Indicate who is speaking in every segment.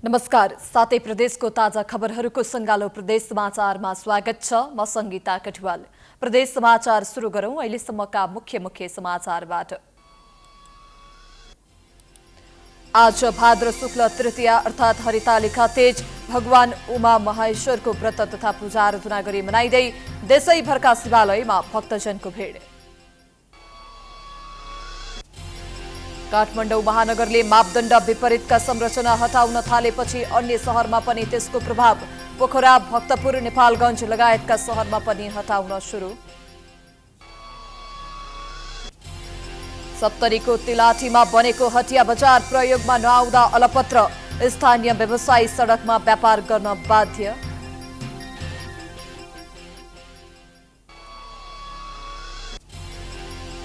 Speaker 1: नमस्कार, सातै प्रदेशको ताजा खबरहरूको संगालो प्रदेश समाचारमा स्वागत छ। म संगीता कटवाल। प्रदेश समाचार सुरु गरौं अहिलेसम्मका मुख्य समाचारबाट। आज भाद्र शुक्ल तृतीया अर्थात् हरितालिका तेज भगवान उमा महेश्वरको व्रत तथा पूजा आराधना गरी मनाइँदै देशैभरका शिवालयमा भक्तजनको भिड। काठमाडौँ महानगरले मापदण्ड विपरीतका संरचना हटाउन थालेपछि अन्य शहरमा पनि त्यसको प्रभाव। पोखरा, भक्तपुर, नेपालगञ्ज लगायतका शहरमा पनि हटाउन सुरु। सप्तरीको तिलाठीमा बनेको हटिया बजार प्रयोगमा नआउँदा अलपत्र। स्थानीय व्यवसायी सडकमा व्यापार गर्न बाध्य।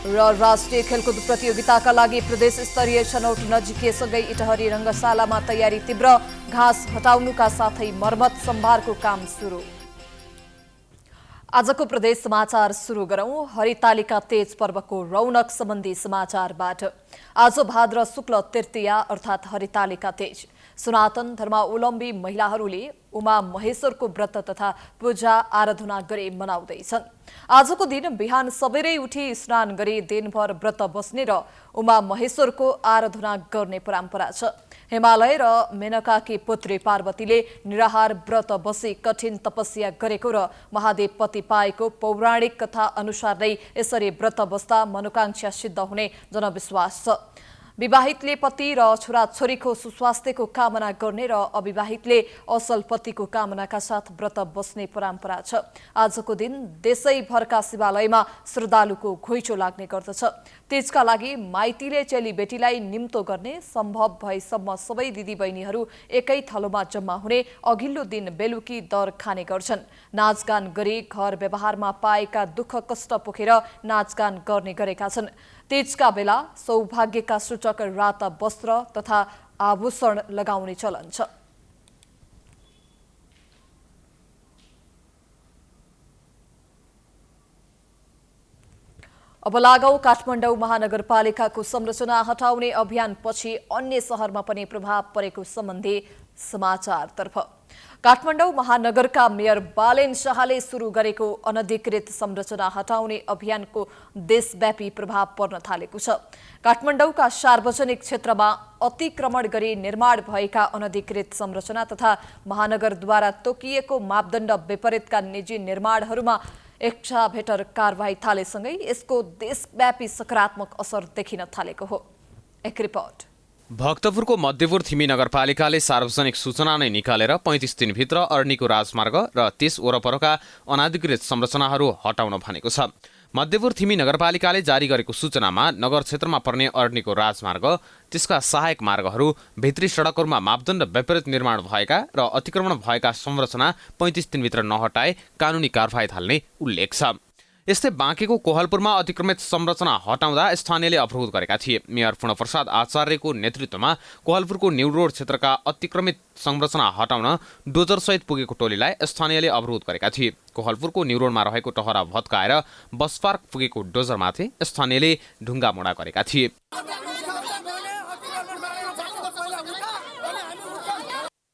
Speaker 1: र राष्ट्रिय खेलकुद प्रतियोगिताका लागि प्रदेश स्तरीय छनौट नजिकिएसँगै इटहरी रङ्गशालामा तयारी तीव्र। घाँस हटाउनुका साथै मर्मत सम्भारको काम सुरु। आजको प्रदेश समाचार सुरु गरौं हरितालिका तेज पर्वको रौनक सम्बन्धी समाचारबाट। आज भाद्र शुक्ल तृतीया अर्थात् हरितालिका तेज सनातन धर्मावलम्बी महिलाहरूले उमा महेश्वरको व्रत तथा पूजा आराधना गरी मनाउँदैछन्। आजको दिन बिहान सबेरै उठी स्नान गरी दिनभर व्रत बस्ने र उमा महेश्वरको आराधना गर्ने परम्परा छ। हिमालय र मेनकाकी पुत्री पार्वतीले निराहार व्रत बसी कठिन तपस्या गरेको र महादेव पति पाएको पौराणिक कथा अनुसार नै यसरी व्रत बस्दा मनोकांक्षा सिद्ध हुने जनविश्वास छ। विवाहितले पति र छोराछोरीको सुस्वास्थ्यको कामना गर्ने र अविवाहितले असल पतिको कामनाका साथ व्रत बस्ने परम्परा छ। आजको दिन देशैभरका शिवालयमा श्रद्धालुको घुइँचो लाग्ने गर्दछ। तीजका लागि माइतीले चेलीबेटीलाई निम्तो गर्ने, सम्भव भएसम्म सबै दिदीबहिनीहरू एकै थलोमा जम्मा हुने, अघिल्लो दिन बेलुकी दर खाने गर्छन्। नाचगान गरी घर व्यवहारमा पाएका दुःख कष्ट पोखेर नाचगान गर्ने गरेका छन्। तीजका बेला सौभाग्यका सूचक राता वस्त्र तथा आभूषण लगाउने चलन छ। अब लागौं काठमाडौँ महानगरपालिकाको संरचना हटाउने अभियानपछि अन्य शहरमा पनि प्रभाव परेको सम्बन्धी समाचारतर्फ। काठमाडौँ महानगरका मेयर बालेन शाहले सुरु गरेको अनधिकृत संरचना हटाउने अभियानको देशव्यापी प्रभाव पर्न थालेको छ। काठमाडौँका सार्वजनिक क्षेत्रमा अतिक्रमण गरी निर्माण भएका अनधिकृत संरचना तथा महानगरद्वारा तोकिएको मापदण्ड विपरीतका निजी निर्माणहरूमा एक्जाभेटर कारवाही थालेसँगै यसको देशव्यापी सकारात्मक असर देखिन थालेको हो। एक रिपोर्ट।
Speaker 2: भक्तपुरको मध्यपुर थिमी नगरपालिकाले सार्वजनिक सूचना नै निकालेर 35 दिनभित्र अरनिको राजमार्ग र त्यस वरपरका अनाधिकृत संरचनाहरू हटाउन भनेको छ। मध्यपुर थिमी नगरपालिकाले जारी गरेको सूचनामा नगर क्षेत्रमा पर्ने अरनिको राजमार्ग, त्यसका सहायक मार्गहरू, भित्री सडकहरूमा मापदण्ड विपरीत निर्माण भएका र अतिक्रमण भएका संरचना 35 दिनभित्र नहटाए कानुनी कारबाही थाल्ने उल्लेख छ। यस्तै बाँकेको कोहलपुरमा अतिक्रमित संरचना हटाउँदा स्थानीयले अवरोध गरेका थिए। मेयर पूर्णप्रसाद आचार्यको नेतृत्वमा कोहलपुरको न्यू रोड क्षेत्रका अतिक्रमित संरचना हटाउन डोजरसहित पुगेको टोलीलाई स्थानीयले अवरोध गरेका थिए। कोहलपुरको न्यू रोडमा रहेको टहरा भत्काएर बस पार्क पुगेको डोजरमाथि स्थानीयले ढुङ्गा मोडा गरेका थिए।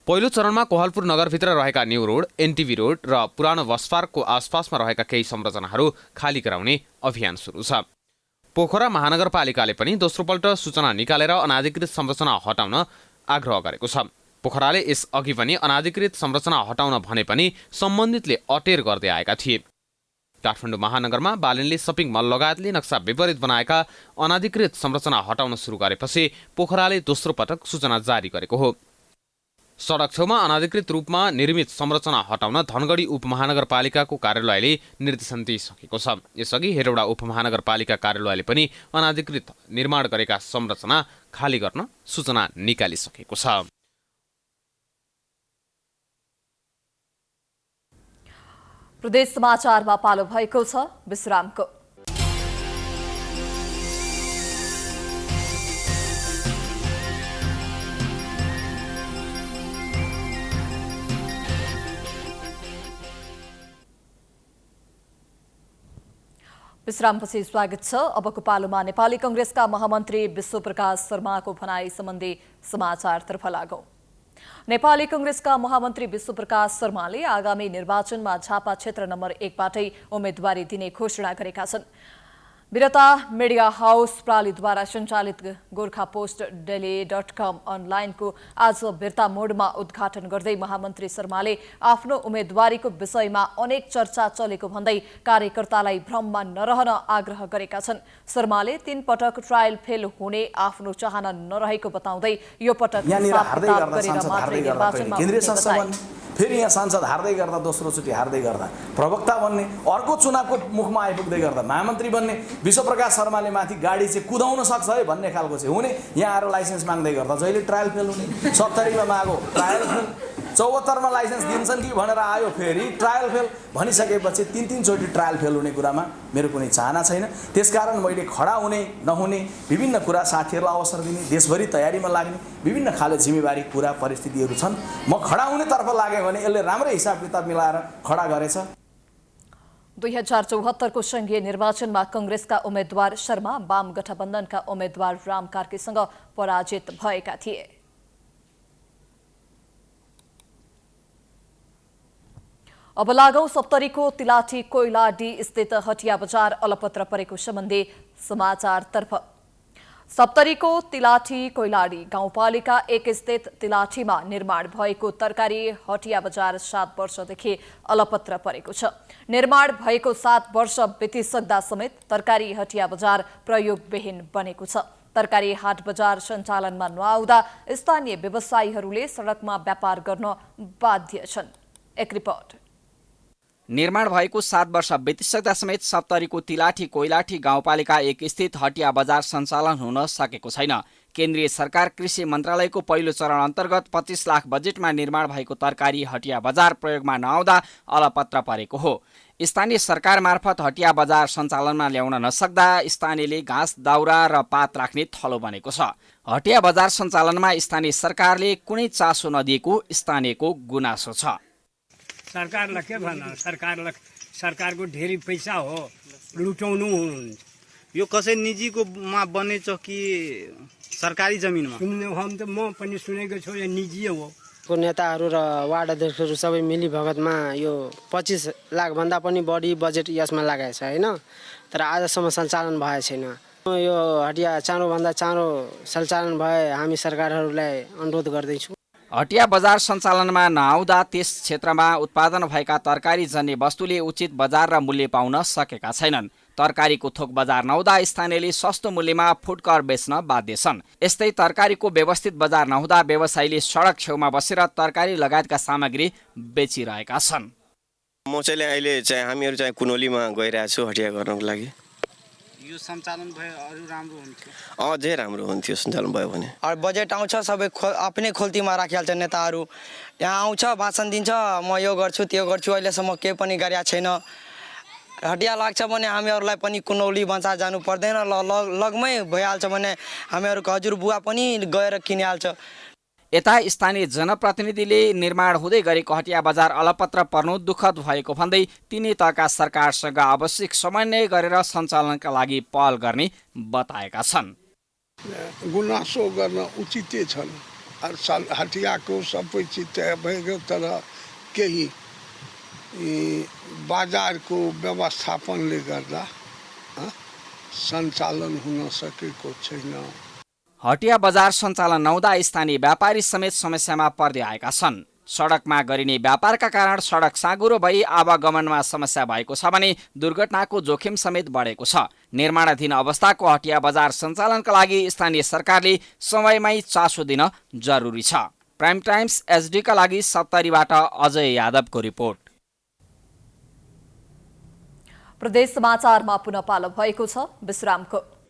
Speaker 2: पहिलो चरणमा कोहलपुर नगरभित्र रहेका न्यू रोड, एनटिभी रोड र पुरानो बस पार्कको आसपासमा रहेका केही संरचनाहरू खाली गराउने अभियान सुरु छ। पोखरा महानगरपालिकाले पनि दोस्रोपल्ट सूचना निकालेर अनाधिकृत संरचना हटाउन आग्रह गरेको छ। पोखराले यस अघि पनि अनाधिकृत संरचना हटाउन भने पनि सम्बन्धितले अटेर गर्दै आएका थिए। काठमाडौँ महानगरमा बालेनले सपिङ मल लगायतले नक्सा विपरीत बनाएका अनाधिकृत संरचना हटाउन सुरु गरेपछि पोखराले दोस्रो पटक सूचना जारी गरेको हो। सडक छेउमा अनाधिकृत रूपमा निर्मित संरचना हटाउन धनगढी उपमहानगरपालिकाको कार्यालयले निर्देशन दिइसकेको छ। यसअघि हेटौडा उपमहानगरपालिका कार्यालयले पनि अनाधिकृत निर्माण गरेका संरचना खाली गर्न सूचना निकालिसकेको छ।
Speaker 1: प्रदेश समाचारमा पालो भएको छ विश्रामको। विश्रामपछि स्वागत छ। अबको पालोमा नेपाली कांग्रेसका महामन्त्री विश्वप्रकाश शर्माको भनाई सम्बन्धी समाचारतर्फ लागौं। नेपाली कांग्रेसका महामन्त्री विश्वप्रकाश शर्माले आगामी निर्वाचनमा झापा क्षेत्र नम्बर 1 बाटै उम्मेदवारी दिने घोषणा गरेका छन्। वीरता मिडिया हाउस प्रालिद्वारा सञ्चालित गोर्खा पोस्ट डेली.com अनलाइनको आज वीरता मोडमा उद्घाटन गर्दै महामन्त्री शर्माले आफ्नो उम्मेदवारीको विषयमा अनेक चर्चा चलेको भन्दै कार्यकर्तालाई भ्रममा नरहन आग्रह गरेका छन्। शर्माले 3 पटक ट्रायल फेल हुने आफ्नो चाहना नरहेको बताउँदै यो पटक
Speaker 3: फेरि यहाँ सांसद हार्दै गर्दा दोस्रोचोटि हार्दै गर्दा प्रवक्ता बन्ने अर्को चुनावको मुखमा आइपुग्दै गर्दा महामन्त्री बन्ने विश्वप्रकाश शर्माले माथि गाडी चाहिँ कुदाउन सक्छ है भन्ने खालको चाहिँ हुने यहाँ आएर लाइसेन्स माग्दै गर्दा जहिले ट्रायल फेल हुने 70 मा मागो ट्रायल फेल 74 मा लाइसेन्स दिन्छन् कि भनेर आयो फेरि ट्रायल फेल भनिसकेपछि 3 चोटि ट्रायल फेल हुने कुरामा मेरो कुनै चाहना छैन। त्यसकारण मैले खडा हुने नहुने विभिन्न कुरा साथीहरूलाई अवसर दिने देशभरि तयारीमा लाग्ने विभिन्न खाले जिम्मेवारी कुरा परिस्थितिहरू छन्। म खडा हुनेतर्फ लाग्यो भने यसले राम्रै हिसाब किताब मिलाएर खडा गरेछ।
Speaker 1: 2074 को संघीय निर्वाचनमा कांग्रेसका उम्मेद्वार शर्मा वाम गठबन्धनका उम्मेद्वार राम कार्कीसँग पराजित भएका थिए। अब लागौं सप्तरीको तिलाठी कोइलाडी स्थित हटिया बजार अलपत्र परेको सम्बन्धी समाचारतर्फ। सप्तरीको तिलाठी कोइलाडी गाउँपालिका 1 स्थित तिलाठीमा निर्माण भएको तरकारी हटिया बजार 7 वर्षदेखि अलपत्र परेको छ। निर्माण भएको 7 वर्ष बितिसक्दा समेत तरकारी हटिया बजार प्रयोगविहीन बनेको छ। तरकारी हाट बजार सञ्चालनमा नआउँदा स्थानीय व्यवसायीहरूले सडकमा व्यापार गर्न बाध्य छन्। एक रिपोर्ट।
Speaker 4: निर्माण भएको 7 वर्ष बितिसक्दा समेत सप्तरीको तिलाठी कोइलाठी गाउँपालिका 1 स्थित हटिया बजार सञ्चालन हुन सकेको छैन। केन्द्रीय सरकार कृषि मन्त्रालयको पहिलो चरण अन्तर्गत 25 लाख बजेटमा निर्माण भएको तरकारी हटिया बजार प्रयोगमा नआउँदा अलपत्र परेको हो। स्थानीय सरकार मार्फत हटिया बजार सञ्चालनमा ल्याउन नसक्दा स्थानीयले घाँस दाउरा र पात राख्ने थलो बनेको छ। हटिया बजार सञ्चालनमा स्थानीय सरकारले कुनै चासो नदिएको स्थानीयको गुनासो छ।
Speaker 5: सरकारलाई के भन्न, सरकारको धेरै पैसा हो, लुटाउनु हुनुहुन्छ।
Speaker 6: यो कसै निजीको मा बनेछ कि सरकारी जमिनमा?
Speaker 5: हम त म पनि सुनेको छु यो निजी हो।
Speaker 7: को नेताहरू र वार्ड अध्यक्षहरू सबै मिली भगतमा यो 25 लाख भन्दा पनि बढी बजेट यसमा लगाएको छ हैन, तर आजसम्म सञ्चालन भएको छैन। यो हटिया चाँडोभन्दा चाँडो सञ्चालन भए हामी सरकारहरूलाई अनुरोध गर्दैछौँ।
Speaker 4: हटिया बजार सञ्चालनमा नआउँदा त्यस क्षेत्रमा उत्पादन भएका तरकारी जन्य वस्तुले उचित बजार र मूल्य पाउन सकेका छैनन्। तरकारीको थोक बजार नहुँदा स्थानीयले सस्तो मूल्यमा फुडकर बेच्न बाध्य छन्। यस्तै तरकारीको व्यवस्थित बजार नहुँदा व्यवसायीले सडक छेउमा बसेर तरकारी लगायतका सामग्री बेचिरहेका छन्।
Speaker 6: म चाहिँ अहिले चाहिँ हामीहरू चाहिँ कुनोलीमा गइरहेको छु हटिया गर्नको लागि।
Speaker 8: यो सञ्चालन भए अरु राम्रो हुन्थ्यो।
Speaker 6: अझै राम्रो हुन्थ्यो सञ्चालन भयो भने।
Speaker 7: बजेट आउँछ सबै आफ्नै खोल्तीमा राखिहाल्छ नेताहरू। यहाँ आउँछ भाषण दिन्छ, म यो गर्छु त्यो गर्छु, अहिलेसम्म केही पनि गरेका छैन। हटिया लाग्छ भने हामीहरूलाई पनि कुनौली बजार जानु पर्दैन, लगमै भइहाल्छ भने हामीहरूको हजुरबुवा पनि गएर किनिहाल्छ।
Speaker 4: यता स्थानीय जनप्रतिनिधिले निर्माण हुँदै गरेको हटिया बजार अलपत्र पर्नु दुःखद भएको भन्दै तिनै तहका सरकारसँग आवश्यक समन्वय गरेर सञ्चालनका लागि पहल गर्ने बताएका छन्।
Speaker 9: गुनासो गर्न उचितै छन्। हटियाको सबै चिज भएको तर केही बजारको व्यवस्थापनले गर्दा सञ्चालन हुन सकेको छैन।
Speaker 4: हटिया बजार सञ्चालन नहुँदा स्थानीय व्यापारी समेत समस्यामा पर्दै आएका छन्। सडकमा गरिने व्यापारका कारण सडक साँघुरो भई आवागमनमा समस्या भएको छ भने दुर्घटनाको जोखिम समेत बढेको छ। निर्माणाधीन अवस्थाको हटिया बजार सञ्चालनका लागि स्थानीय सरकारले समयमै चासो दिन जरुरी छ। प्राइम टाइम्स एचडीका लागि सप्तरीबाट अजय यादवको रिपोर्ट।
Speaker 1: प्रदेश समाचारमा पुनः पालो भएको छ विश्रामको।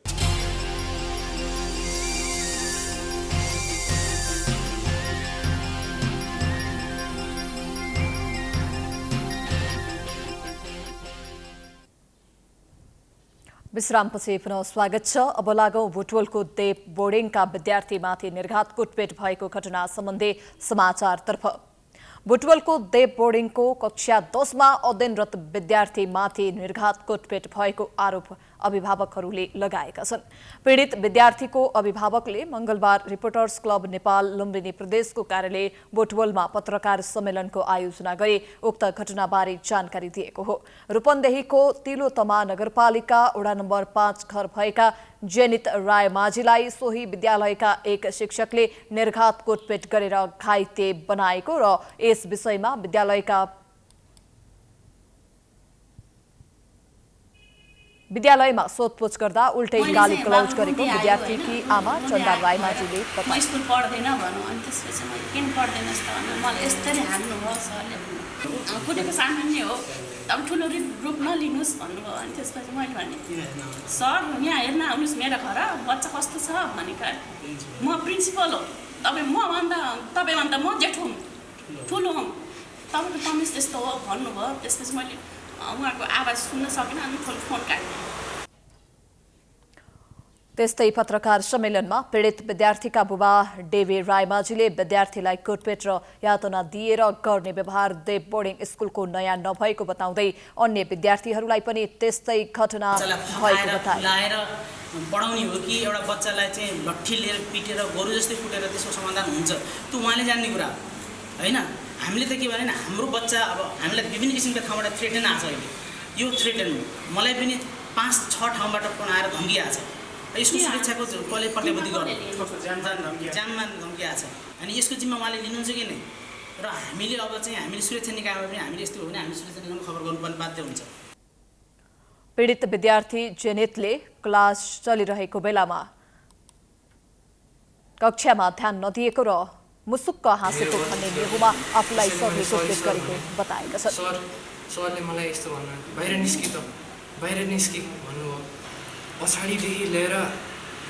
Speaker 1: विश्रामपछि पुनः स्वागत छ। अब लागौं बुटवलको देव बोर्डिङका विद्यार्थीमाथि निर्घात कुटपिट भएको घटना सम्बन्धी समाचारतर्फ। बुटवलको देव बोर्डिङको कक्षा 10 मा अध्ययनरत विद्यार्थीमाथि निर्घात कुटपिट भएको आरोप अभिभावकहरूले लगाएका छन्। पीडित विद्यार्थीको अभिभावकले मंगलबार रिपोर्टर्स क्लब नेपाल लुम्बिनी प्रदेशको कार्यालय बोटवलमा पत्रकार सम्मेलनको आयोजना गरी उक्त घटनाबारे जानकारी दिएको हो। रूपन्देहीको तिलोतमा नगरपालिका वडा नम्बर 5 घर भएका जेनित राय माझीलाई सोही विद्यालयका एक शिक्षकले निर्घात कुटपिट गरेर घाइते बनाएको र यस विषयमा विद्यालयमा सोधपुछ गर्दा उल्टै गाली गलौज गरेको विद्यार्थीकी आमा चन्दा राय माझीले
Speaker 10: म स्कुल पढ्दैन भनौँ अनि त्यसपछि मैले किन पढ्दैनस् त भने मलाई यसरी हाल्नुभयो सरले कुटेको सामान्य हो अब ठुलो रूप नलिनुहोस् भन्नुभयो। अनि त्यसपछि मैले भने सर यहाँ हेर्न आउनुहोस् मेरो घर बच्चा कस्तो छ भनेको म प्रिन्सिपल हो तपाईँभन्दा म जेठो हुँ ठुलो हुँ तपाईँको तमिस त्यस्तो हो भन्नुभयो। त्यसपछि मैले उहाँको आवाज सुन्न सकिनँ अनि फोन काटेँ।
Speaker 1: त्यस्तै पत्रकार सम्मेलनमा पीडित विद्यार्थीका बुबा डेवे रायमाझीले विद्यार्थीलाई कुटपिट र यातना दिएर गर्ने व्यवहार देव बोर्डिङ स्कुलको नयाँ नभएको बताउँदै अन्य विद्यार्थीहरूलाई पनि त्यस्तै घटना भएको बताए।
Speaker 8: पढाउने हो कि एउटा बच्चालाई चाहिँ लट्ठी लिएर पिटेर गोरु जस्तै कुटेर त्यसको समाधान हुन्छ त्यो उहाँले जान्ने कुरा होइन। हामीले त के भने हाम्रो बच्चा अब हामीलाई विभिन्न किसिमका ठाउँबाट थ्रेटेन आएको छ। अहिले यो थ्रेटेन मलाई पनि 5-6 ठाउँबाट फोन आएर धम्की आएको छ। यसको सुरक्षाको कसले पट्यापट्टि गर्ने जानमा धम्की आएको छ। अनि यसको जिम्मा उहाँले लिनुहुन्छ कि नै र हामीले अब चाहिँ हामीले सुरक्षा निकायमा पनि हामीले यस्तो हो भने हामीले सुरक्षा निकायमा खबर गर्नुपर्ने बाध्य हुन्छ।
Speaker 1: पीडित विद्यार्थी जेनेतले क्लास चलिरहेको बेलामा कक्षामा ध्यान नदिएको र मुसुक्क हाँसेको भन्ने नेहुमा आफूलाई सरले कुटपिट गरेको बताएका छन्।
Speaker 11: सरले मलाई यस्तो भन्नु बाहिर निस्कि भन्नुभयो। पछाडिदेखि लिएर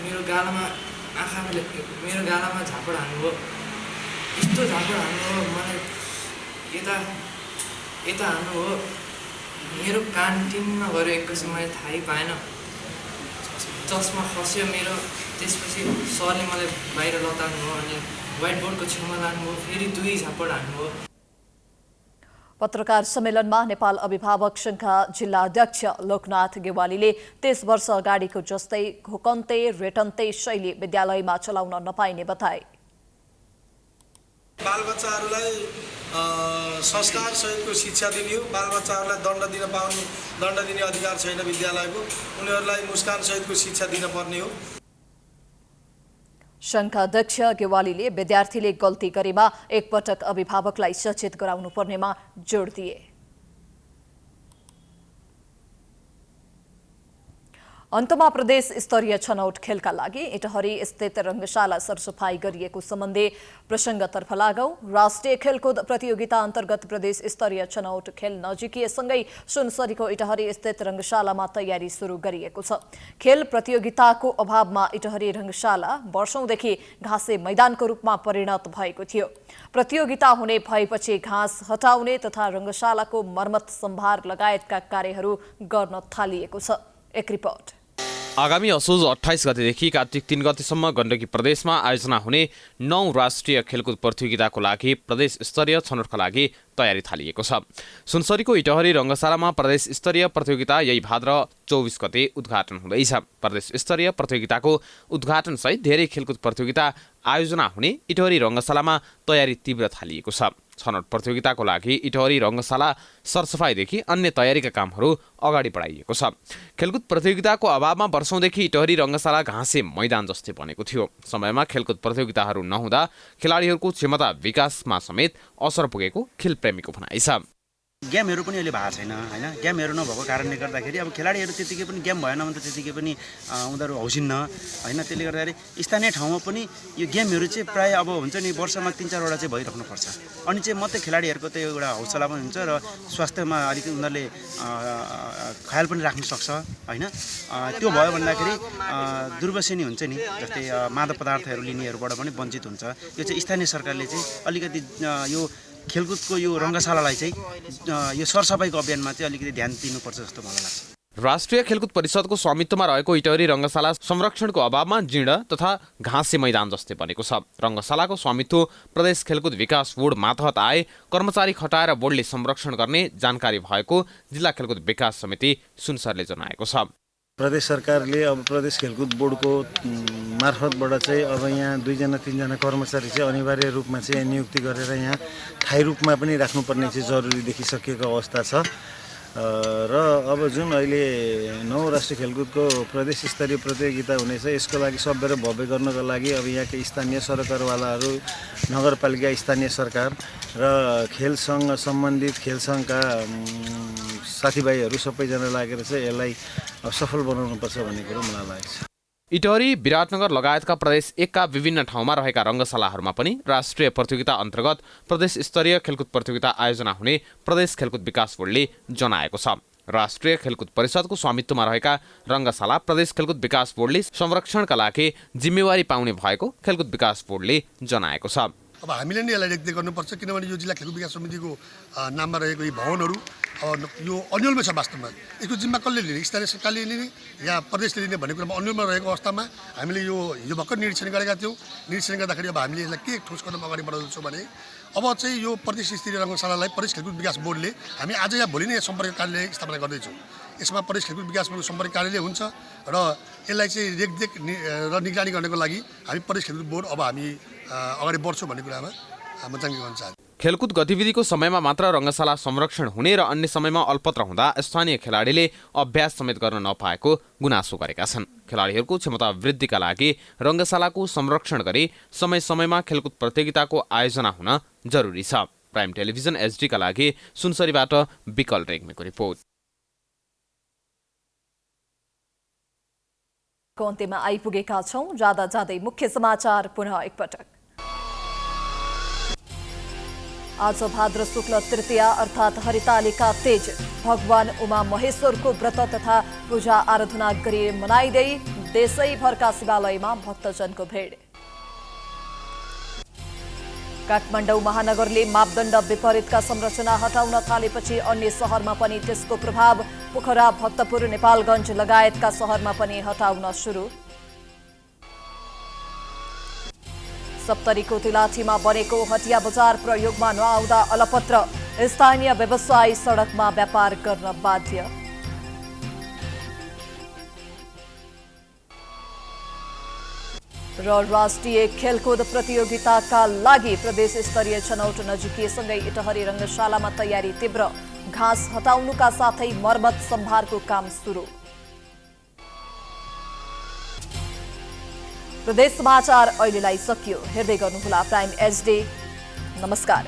Speaker 11: मेरो गालामा झापड हान्नुभयो। यस्तो झापड हान्नुभयो मलाई यता हान्नुभयो। मेरो कान टिन्न गऱ्यो एकैछिन मैले थाहै पाएन। चस्मा खस्यो मेरो। त्यसपछि सरले मलाई बाहिर लताउनुभयो अनि व्हाइट बोर्डको छेउमा लानुभयो। फेरि 2 झापड हान्नुभयो।
Speaker 1: पत्रकार सम्मेलनमा नेपाल अभिभावक संघका जिल्ला अध्यक्ष लोकनाथ गेवालीले 23 वर्ष अगाडिको जस्तै घोकन्ते रेटन्ते शैली विद्यालयमा चलाउन नपाइने बताए।
Speaker 12: बालबच्चाहरूलाई संस्कार सहितको शिक्षा दिने हो। बालबच्चाहरूलाई दण्ड दिने अधिकार छैन विद्यालयको। उनीहरूलाई मुस्कान सहितको शिक्षा दिन पर्ने हो।
Speaker 1: संघका अध्यक्ष गेवालीले विद्यार्थीले गल्ती गरेमा एकपटक अभिभावकलाई सचेत गराउनु पर्नेमा जोड दिए। अन्तमा प्रदेश स्तरीय छनौट खेलका लागि इटहरी स्थित रङ्गशाला सरसफाई गरिएको सम्बन्धी प्रसङ्गतर्फ लागौं। राष्ट्रिय खेलकुद प्रतियोगिता अन्तर्गत प्रदेश स्तरीय छनौट खेल नजिकिएसँगै सुनसरीको इटहरी स्थित रङ्गशालामा तयारी सुरु गरिएको छ। खेल प्रतियोगिताको अभावमा इटहरी रङ्गशाला वर्षौंदेखि घाँसे मैदानको रूपमा परिणत भएको थियो। प्रतियोगिता हुने भएपछि घाँस हटाउने तथा रङ्गशालाको मर्मत सम्भार लगायतका कार्यहरू गर्न थालिएको छ। एक रिपोर्ट।
Speaker 2: आगामी असोज 28 गतेदेखि कार्तिक 3 गतेसम्म गण्डकी प्रदेशमा आयोजना हुने 9 राष्ट्रिय खेलकुद प्रतियोगिताको लागि प्रदेश स्तरीय छनौटका लागि तयारी थालिएको छ। सुनसरीको इटहरी रङ्गशालामा प्रदेश स्तरीय प्रतियोगिता यही भाद्र 24 गते उद्घाटन हुँदैछ। प्रदेश स्तरीय प्रतियोगिताको उद्घाटनसहित धेरै खेलकुद प्रतियोगिता आयोजना हुने इटहरी रङ्गशालामा तयारी तीव्र थालिएको छ। छनौट प्रतियोगिताको लागि इटहरी रङ्गशाला सरसफाईदेखि अन्य तयारीका कामहरू अगाडि बढाइएको छ। खेलकुद प्रतियोगिताको अभावमा वर्षौंदेखि इटहरी रङ्गशाला घाँसे मैदान जस्तै बनेको थियो। समयमा खेलकुद प्रतियोगिताहरू नहुँदा खेलाडीहरूको क्षमता विकासमा समेत असर पुगेको खेलप्रेमीको भनाइ छ।
Speaker 13: गेमहरू पनि अहिले भएको छैन हैन। गेमहरू नभएको कारणले गर्दाखेरि अब खेलाडीहरू त्यतिकै पनि गेम भएन भने त त्यतिकै पनि उनीहरू हौसिन्न हैन। त्यसले गर्दाखेरि स्थानीय ठाउँमा पनि यो गेमहरू चाहिँ प्राय अब हुन्छ नि वर्षमा 3-4 वटा चाहिँ भइराख्नु पर्छ। अनि चाहिँ मात्रै खेलाडीहरूको त एउटा हौसला पनि हुन्छ र स्वास्थ्यमा अलिकति उनीहरूले ख्याल पनि राख्न सक्छ हैन। त्यो भयो भन्दाखेरि दुर्व्यसनी हुन्छ नि, जस्तै मादक पदार्थहरू लिनेहरूबाट पनि वञ्चित हुन्छ। यो चाहिँ स्थानीय सरकारले चाहिँ अलिकति यो खेलकुदको यो रङ्गशालालाई चाहिँ यो सरसफाइको अभियानमा चाहिँ अलिकति ध्यान दिनुपर्छ जस्तो मलाई लाग्छ।
Speaker 2: राष्ट्रिय खेलकुद परिषदको स्वामित्वमा रहेको इटहरी रङ्गशाला संरक्षणको अभावमा जीर्ण तथा घाँसे मैदान जस्तै बनेको छ। रङ्गशालाको स्वामित्व प्रदेश खेलकुद विकास बोर्ड मातहत आए कर्मचारी खटाएर बोर्डले संरक्षण गर्ने जानकारी भएको जिल्ला खेलकुद विकास समिति सुनसरले जनाएको छ।
Speaker 14: प्रदेश सरकारले अब प्रदेश खेलकुद बोर्डको मार्फतबाट चाहिँ अब यहाँ 2-3जना कर्मचारी चाहिँ अनिवार्य रूपमा चाहिँ नियुक्ति गरेर यहाँ स्थायी रूपमा पनि राख्नुपर्ने चाहिँ जरुरी देखिसकेको अवस्था छ र अब जुन अहिले 9 राष्ट्रिय खेलकुदको प्रदेश स्तरीय प्रतियोगिता हुनेछ यसको लागि सभ्य र भव्य गर्नको लागि अब यहाँका स्थानीय सरकारवालाहरू नगरपालिका स्थानीय सरकार र खेलसँग सम्बन्धित खेल सङ्घका साथीभाइहरू सबैजना लागेर चाहिँ यसलाई सफल बनाउनुपर्छ भन्ने कुरो मलाई लाग्छ।
Speaker 2: इटहरी, विराटनगर लगायतका प्रदेश 1 का विभिन्न ठाउँमा रहेका रङ्गशालाहरूमा पनि राष्ट्रिय प्रतियोगिता अन्तर्गत प्रदेश स्तरीय खेलकुद प्रतियोगिता आयोजना हुने प्रदेश खेलकुद विकास बोर्डले जनाएको छ। राष्ट्रिय खेलकुद परिषदको स्वामित्वमा रहेका रङ्गशाला प्रदेश खेलकुद विकास बोर्डले संरक्षणका लागि जिम्मेवारी पाउने भएको खेलकुद विकास बोर्डले जनाएको छ।
Speaker 15: अब हामीले नै यसलाई रेखदेख गर्नुपर्छ किनभने यो जिल्ला खेलकुद विकास समितिको नाममा रहेको यी भवनहरू यो अन्यलमै छ। वास्तवमा यसको जिम्मा कसले लिने? स्थानीय सरकारले लिने या प्रदेशले लिने भन्ने कुरामा अन्यलमा रहेको अवस्थामा हामीले यो हिजो भर्खर निरीक्षण गरेका थियौँ। निरीक्षण गर्दाखेरि अब हामीले यसलाई के ठोस कदम अगाडि बढाउँछौँ भने अब चाहिँ यो प्रदेश स्तरीय रङ्गशालालाई प्रदेश खेलकुद विकास बोर्डले हामी आज या भोलि नै सम्पर्क कार्यालय स्थापना गर्दैछौँ। यसमा प्रदेश खेलकुद विकास बोर्डको सम्पर्क कार्यालय हुन्छ र यसलाई चाहिँ रेखदेख र निगरानी गर्नको लागि हामी प्रदेश खेलकुद बोर्ड अब हामी अगाडि बढ्छौँ भन्ने कुरामा म जानकारी गर्न चाहन्छु।
Speaker 2: खेलकुद गतिविधिको समयमा मात्र रङ्गशाला संरक्षण हुने र अन्य समयमा अल्पत्र हुँदा स्थानीय खेलाडीले अभ्यास समेत गर्न नपाएको गुनासो गरेका छन्। खेलाडीहरूको क्षमता वृद्धिका लागि रङ्गशालाको संरक्षण गरी समय समयमा खेलकुद प्रतियोगिताको आयोजना हुन जरुरी छ। प्राइम टेलिभिजन एचडीका लागि सुनसरीबाट विकल रेग्मीको रिपोर्ट।
Speaker 1: अन्त्यमा आइपुगेका छौं। जाँदा जाँदै मुख्य समाचार पुनः एकपटक। आज भाद्र शुक्ल तृतीया अर्थात् हरितालिका तीज भगवान उमा महेश्वरको व्रत तथा पूजा आराधना गरी मनाइँदै देशैभरका शिवालयमा भक्तजनको भिड। काठमाडौँ महानगरले मापदण्ड विपरीतका संरचना हटाउन थालेपछि अन्य शहरमा पनि त्यसको प्रभाव। पोखरा, भक्तपुर, नेपालगञ्ज लगायतका शहरमा पनि हटाउन सुरु। सप्तरीको तिलाठीमा बनेको हटिया बजार प्रयोगमा नआउँदा अलपत्र। स्थानीय व्यवसायी सडकमा व्यापार गर्न बाध्य। र राष्ट्रिय खेलकुद प्रतियोगिताका लागि प्रदेश स्तरीय छनौट नजिकिएसँगै इटहरी रङ्गशालामा तयारी तीव्र। घाँस हटाउनुका साथै मर्मत सम्भारको काम सुरु। प्रदेश समाचार अहिलेलाई सकियो। हेर्दै गर्नुहोला प्राइम एचडी। नमस्कार।